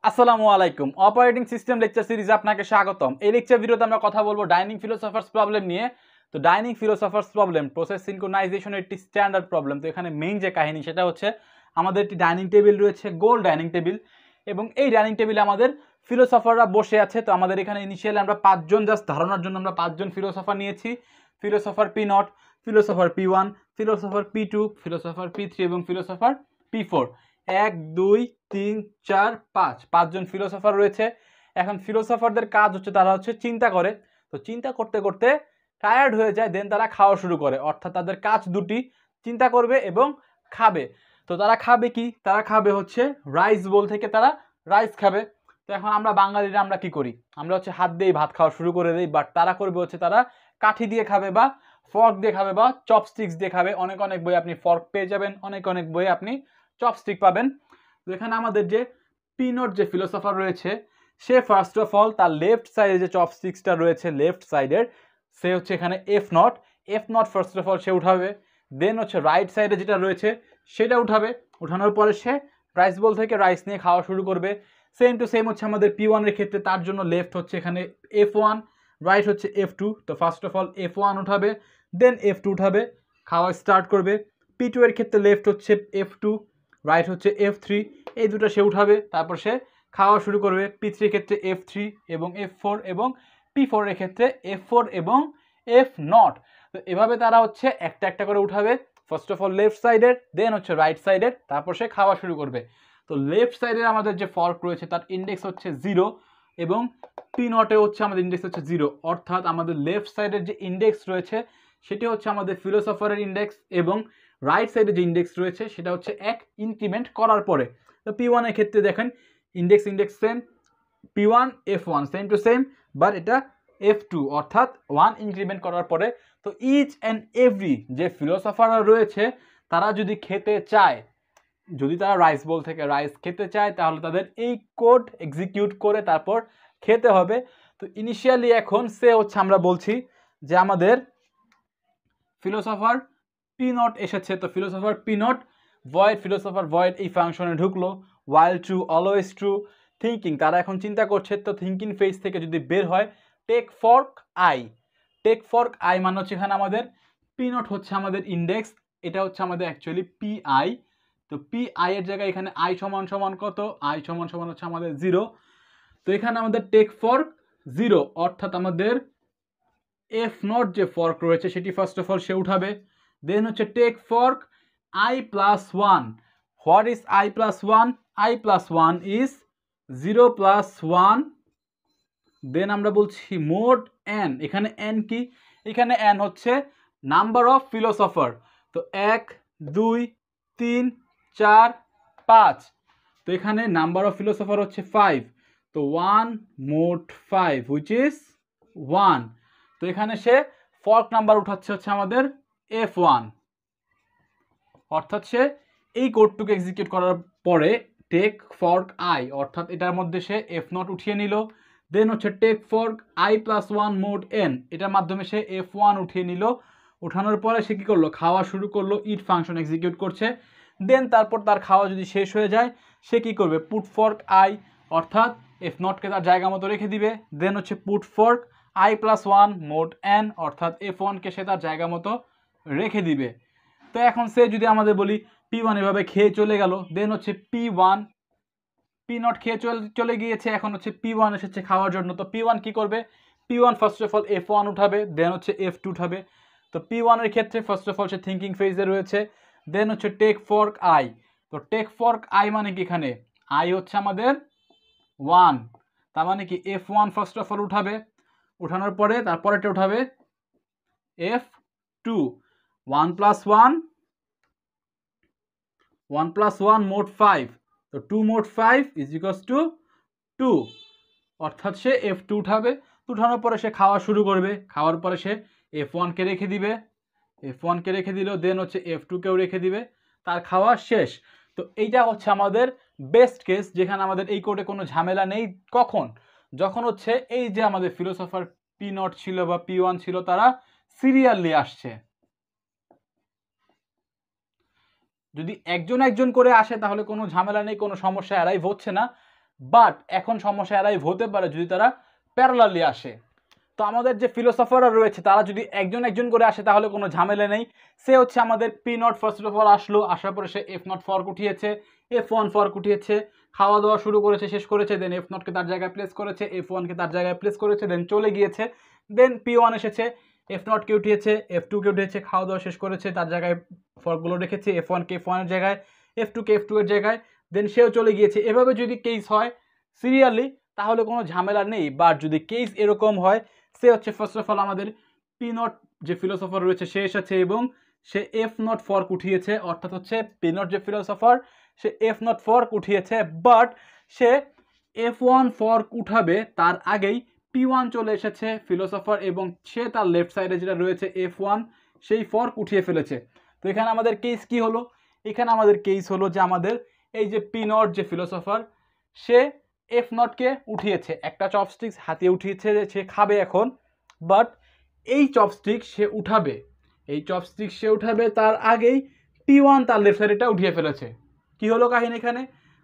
আসসালামু আলাইকুম। Operating system lecture সিরিজে আপনাকে স্বাগতম। এই লেকচার ভিডিওতে আমরা কথা বলবো ডাইনিং ফিলোসফার্স প্রবলেম নিয়ে। তো ডাইনিং ফিলোসফার্স প্রবলেম প্রসেস সিনক্রোনাইজেশনের একটি স্ট্যান্ডার্ড প্রবলেম। তো এখানে মেইন যে কাহিনী সেটা হচ্ছে আমাদের একটি ডাইনিং টেবিল রয়েছে, গোল ডাইনিং টেবিল, এবং এই ডাইনিং টেবিলে আমাদের ফিলোসফাররা বসে আছে। তো আমাদের এখানে ইনিশিয়ালি আমরা পাঁচজন, জাস্ট ধারণার জন্য আমরা পাঁচজন ফিলোসফার নিয়েছি। Philosopher P naught, philosopher P one, philosopher P two, philosopher P three এবং ফিলোসফার পি ফোর। 1 2 3 4 5 পাঁচজন ফিলোসফার রয়েছে। এখন ফিলোসফারদের কাজ হচ্ছে তারা চিন্তা করে। তো চিন্তা করতে করতে টায়ার্ড হয়ে যায়, দেন তারা খাওয়া শুরু করে। অর্থাৎ তাদের কাজ দুটি, চিন্তা করবে এবং খাবে। তো তারা খাবে কি? তারা খাবে রাইস বোল থেকে তারা রাইস খাবে। তো এখন আমরা বাঙালিরা আমরা কি করি? আমরা হাত দিয়ে ভাত খাওয়া শুরু করে দিই। বাট তারা করবে তারা কাঠি দিয়ে খাবে, বা ফর্ক দিয়ে খাবে, বা চপস্টিক্স দিয়ে খাবে। অনেক অনেক বই আপনি ফর্ক পেয়ে যাবেন, অনেক অনেক বই আপনি চপস্টিক পাবেন। তো এখানে আমাদের যে পিনট যে ফিলোসফার রয়েছে, সে ফার্স্ট অফ অল তার লেফট সাইডে যে চপস্টিক্সটা রয়েছে লেফট সাইডের, সে এখানে F naught first of all সে উঠাবে। দেন রাইট সাইডে যেটা রয়েছে সেটা উঠাবে। উঠানোর পরে সে রাইস বোল থেকে রাইস নিয়ে খাওয়া শুরু করবে। সেম টু সেম আমাদের পি ওয়ানের ক্ষেত্রে, তার জন্য লেফট এখানে F one, right F two. তো first of all F one উঠাবে, দেন এফ টু উঠাবে, খাওয়া স্টার্ট করবে। পি টু এর ক্ষেত্রে left F two, right F three, এই দুটো সে উঠাবে, তারপর সে খাওয়া শুরু করবে। পি থ্রির ক্ষেত্রে এফ থ্রি এবং এফ ফোর, এবং পি ফোরের ক্ষেত্রে এফ ফোর এবং এফ নট। তো এভাবে তারা একটা একটা করে উঠাবে। ফার্স্ট অফ অল লেফট সাইডের, দেন রাইট সাইডের, তারপর সে খাওয়া শুরু করবে। তো লেফট সাইডের আমাদের যে ফর্ক রয়েছে তার ইন্ডেক্স 0, এবং পি নটে আমাদের ইন্ডেক্স 0। অর্থাৎ আমাদের লেফট সাইডের যে ইন্ডেক্স রয়েছে সেটি আমাদের ফিলোসফারের ইন্ডেক্স, এবং রাইট সাইডে যে ইন্ডেক্স রয়েছে সেটা এক ইনক্রিমেন্ট করার পরে। তো পি ওয়ানের ক্ষেত্রে দেখেন index same, P one F one same to same, but এটা এফ টু, অর্থাৎ 1 ইনক্রিমেন্ট করার পরে। তো ইচ অ্যান্ড এভরি যে ফিলোসফাররা রয়েছে তারা যদি খেতে চায়, যদি তারা রাইস বোল থেকে রাইস খেতে চায়, তাহলে তাদের এই কোড এক্সিকিউট করে তারপর খেতে হবে। তো ইনিশিয়ালি এখন সে আমরা বলছি যে আমাদের ফিলোসফার পি নট এসেছে। তো philosopher P not void, philosopher void এই ফাংশনে ঢুকলো। ওয়াইল ট্রু, অলওয়েজ ট্রু, থিঙ্কিং, তারা এখন চিন্তা করছে। তো থিঙ্কিং ফেজ থেকে যদি বের হয় take fork I, take fork I মানে এখানে আমাদের পি নট আমাদের ইন্ডেক্স, এটা আমাদের অ্যাকচুয়ালি পি আই। তো পি আই এর জায়গায় এখানে আই সমান সমান কত? আই সমান সমান আমাদের 0। তো এখানে আমাদের টেক ফর্ক 0, অর্থাৎ আমাদের এফ নট যে ফর্ক রয়েছে সেটি ফার্স্ট অফ অল সে উঠাবে। Then take fork I plus one. What is I plus one? I plus one is 0 plus one. Then আমরা বলছি মোড এন। এখানে এন কি? এখানে এন নাম্বার অফ ফিলোসফার। তো 1 2 3 4 5। তো এখানে নাম্বার অফ ফিলোসফার 5। তো 1 মোড 5 হুইচ ইজ 1। তো এখানে সে ফর্ক নাম্বার উঠাচ্ছে আমাদের এফ ওয়ান। অর্থাৎ সে এই কোডটুকু এক্সিকিউট করার পরে টেক ফর্ক আই, অর্থাৎ এটার মধ্যে সে এফ নট উঠিয়ে নিল। Then take fork I plus one mod N, এটার মাধ্যমে সে এফ ওয়ান উঠিয়ে নিল। উঠানোর পরে সে কী করলো? খাওয়া শুরু করলো, ইট ফাংশন এক্সিকিউট করছে। দেন তারপর তার খাওয়া যদি শেষ হয়ে যায় সে কী করবে? পুট ফর্ক আই, অর্থাৎ এফ নটকে তার জায়গা মতো রেখে দিবে। Then put fork I plus one mod N, অর্থাৎ এফ ওয়ানকে সে তার জায়গা মতো রেখে দিবে। তো এখন সে যদি আমাদের বলি পি ওয়ান এভাবে খেয়ে চলে গেল, দেন পি ওয়ান, পি নট খেয়ে চলে গিয়েছে, এখন পি ওয়ান এসেছে খাওয়ার জন্য। তো পি ওয়ান কী করবে? P one first of all F one উঠাবে, দেন এফ টু উঠাবে। তো পি ওয়ানের ক্ষেত্রে ফার্স্ট অফ অল সে থিঙ্কিং ফেজে রয়েছে। Then take fork I. তো টেক ফর্ক আই মানে কি? এখানে আই আমাদের 1, তার মানে কি F one first of all উঠাবে। উঠানোর পরে তারপরেটা উঠাবে F two. 1 plus 1, 1 plus 1 mod 5। তো 2 মোড 5 ইজ ইকুয়ালস টু 2, অর্থাৎ সে এফ টু উঠাবে। উঠানোর পরে সে খাওয়া শুরু করবে। খাওয়ার পরে সে এফ ওয়ানকে রেখে দিবে, এফ ওয়ানকে রেখে দিল, দেন এফ টুকেও রেখে দিবে, তার খাওয়া শেষ। তো এইটা আমাদের বেস্ট কেস, যেখানে আমাদের এই কোডে কোনো ঝামেলা নেই। কখন? যখন এই যে আমাদের ফিলোসফার পি নট ছিল বা পি ওয়ান ছিল, তারা সিরিয়ালি আসছে। যদি একজন একজন করে আসে তাহলে কোনো ঝামেলা নেই, কোনো সমস্যা অ্যারাইভ হচ্ছে না। বাট এখন সমস্যা অ্যারাইভ হতে পারে যদি তারা প্যারালালি আসে। তো আমাদের যে ফিলোসফাররা রয়েছে তারা যদি একজন একজন করে আসে তাহলে কোনো ঝামেলা নেই। সে হচ্ছে আমাদের P naught first of all আসলো, আসার পরে সে এফ নট ফর্ক উঠিয়েছে, এফ ওয়ান ফর্ক উঠিয়েছে, খাওয়া দাওয়া শুরু করেছে, শেষ করেছে, দেন এফ নটকে তার জায়গায় প্লেস করেছে, এফ ওয়ানকে তার জায়গায় প্লেস করেছে, দেন চলে গিয়েছে, দেন পি ওয়ান এসেছে, এফ নটকে উঠিয়েছে, এফ টুকে উঠিয়েছে, খাওয়া দাওয়া শেষ করেছে, তার জায়গায় ফর্কগুলো রেখেছে, এফ ওয়ানকে এফ ওয়ানের জায়গায়, এফ টুকে এফ টু এর জায়গায়, দেন সেও চলে গিয়েছে। এভাবে যদি কেস হয় সিরিয়ালি তাহলে কোনো ঝামেলা নেই। বাট যদি কেস এরকম হয়, সে হচ্ছে ফার্স্ট অফ অল আমাদের পি নট যে ফিলোসফার রয়েছে সে এসেছে এবং সে এফ নট ফর্ক উঠিয়েছে, অর্থাৎ হচ্ছে পি নট যে ফিলোসফার সে এফ নট ফর্ক উঠিয়েছে, বাট সে এফ ওয়ান ফর্ক উঠাবে তার আগেই পি ওয়ান চলে এসেছে ফিলোসফার এবং সে তার লেফট সাইডে যেটা রয়েছে এফ ওয়ান সেই ফর্ক উঠিয়ে ফেলেছে। তো এখানে আমাদের কেস কি হলো? এখানে আমাদের কেস হলো যে আমাদের এই যে পি নট যে ফিলোসফার সে এফ নটকে উঠিয়েছে, একটা চপস্টিক্স হাতিয়ে উঠিয়েছে, সে খাবে এখন, বাট এই চপস্টিক সে উঠাবে, এই চপস্টিক সে উঠাবে তার আগেই পি ওয়ান তার লেফট সাইডটা উঠিয়ে ফেলেছে। কি হলো কাহিনী এখানে?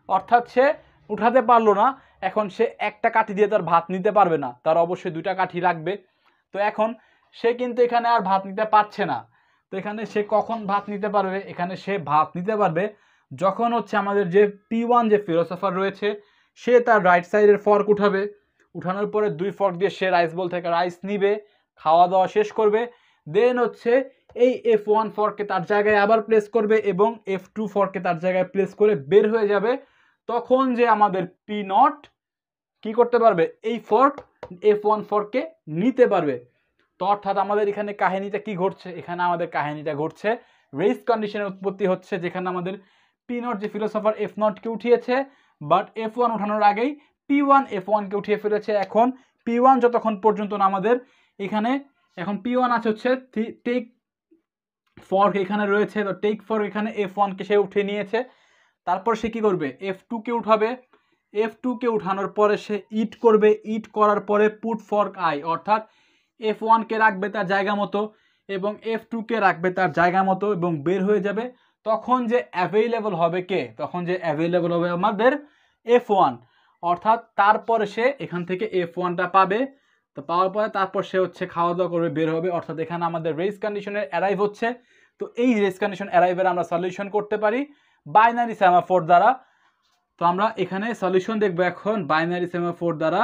অর্থাৎ সে উঠাতে পারলো না, এখন সে একটা কাঠি দিয়ে তার ভাত নিতে পারবে না, তার অবশ্যই দুইটা কাঠি লাগবে। তো এখন সে কিন্তু এখানে আর ভাত নিতে পারছে না। তো এখানে সে কখন ভাত নিতে পারবে? এখানে সে ভাত নিতে পারবে যখন হচ্ছে আমাদের যে পি ওয়ান যে ফিলোসফার রয়েছে সে তার রাইট সাইডের ফর্ক উঠাবে, উঠানোর পরে দুই ফর্ক দিয়ে সে রাইস বল থেকে রাইস নিবে, খাওয়া দাওয়া শেষ করবে, দেন হচ্ছে এই এফ ওয়ান ফর্ককে তার জায়গায় আবার প্লেস করবে এবং এফ টু ফর্ককে তার জায়গায় প্লেস করে বের হয়ে যাবে। তখন যে আমাদের পি নট কি করতে পারবে? এই ফর্ক এফ ওয়ান ফর্ককে নিতে পারবে। তো অর্থাৎ আমাদের এখানে কাহিনীটা কি ঘটছে? এখানে আমাদের কাহিনীটা ঘটছে রেস কন্ডিশনের উৎপত্তি হচ্ছে, যেখানে আমাদের পি নট যে ফিলোসফার এফ নটকে উঠিয়েছে, বাট এফ ওয়ান উঠানোর আগেই পি ওয়ান এফ ওয়ানকে উঠিয়ে ফেলেছে। এখন পি ওয়ান যতক্ষণ পর্যন্ত না আমাদের এখানে, এখন পি ওয়ান আছে হচ্ছে টেক ফর্ক এখানে রয়েছে, তো টেক ফর্ক এখানে এফ ওয়ানকে সে উঠিয়ে নিয়েছে। তারপর সে কি করবে? এফ টুকে উঠাবে, এফ টুকে উঠানোর পরে সে ইট করবে, ইট করার পরে পুট ফর্ক আই, অর্থাৎ এফ ওয়ানকে রাখবে তার জায়গা মতো এবং এফ টুকে রাখবে তার জায়গা মতো এবং বের হয়ে যাবে। তখন যে অ্যাভেইলেবল হবে কে? তখন যে অ্যাভেইলেবল হবে আমাদের এফ ওয়ান, অর্থাৎ তারপরে সে এখান থেকে এফ ওয়ানটা পাবে। তো পাওয়ার পরে তারপর সে হচ্ছে খাওয়া দাওয়া করবে, বের হবে। অর্থাৎ এখানে আমাদের রেস কন্ডিশনের অ্যারাইভ হচ্ছে। তো এই রেস কন্ডিশন অ্যারাইভের আমরা সলিউশন করতে পারি বাইনারি সেমাফোর দ্বারা। তো আমরা এখানে সলিউশন দেখবো এখন বাইনারি সেমাফোর দ্বারা।